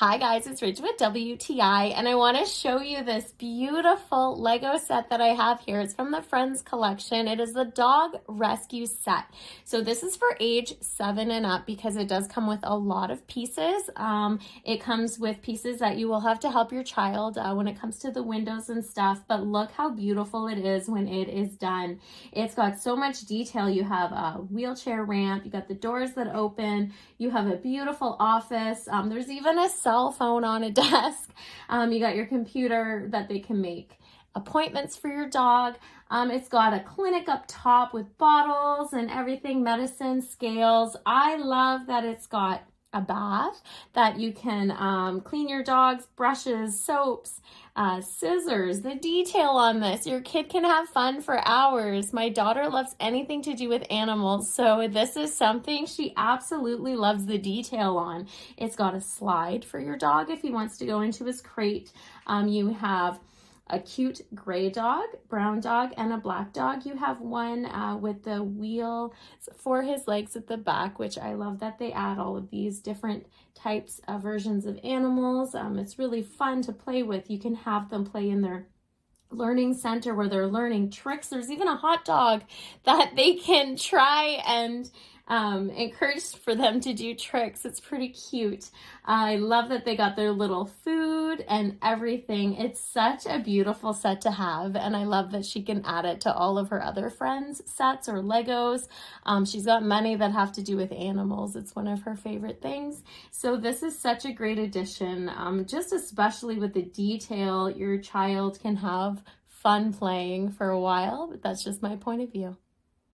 Hi guys, it's Rachel with WTI, and I want to show you this beautiful Lego set that I have here. It's from the Friends collection. It is the dog rescue set. So this is for age 7 and up because it does come with a lot of pieces. It comes with pieces that you will have to help your child when it comes to the windows and stuff, but look how beautiful it is when it is done. It's got so much detail. You have a wheelchair ramp, you got the doors that open, you have a beautiful office. There's even a cell phone on a desk. You got your computer that they can make appointments for your dog. It's got a clinic up top with bottles and everything, medicine, scales. I love that it's got a bath that you can clean your dog's brushes, soaps, scissors. The detail on this, your kid can have fun for hours. My daughter loves anything to do with animals, so this is something she absolutely loves the detail on. It's got a slide for your dog if he wants to go into his crate. You have a cute gray dog, brown dog, and a black dog. You have one with the wheel for his legs at the back, which I love that they add all of these different types of versions of animals. It's really fun to play with. You can have them play in their learning center where they're learning tricks. There's even a hot dog that they can try and encouraged for them to do tricks. It's pretty cute. I love that they got their little food and everything. It's such a beautiful set to have, and I love that she can add it to all of her other friends' sets or Legos. She's got many that have to do with animals. It's one of her favorite things. So this is such a great addition, just especially with the detail. Your child can have fun playing for a while, but that's just my point of view.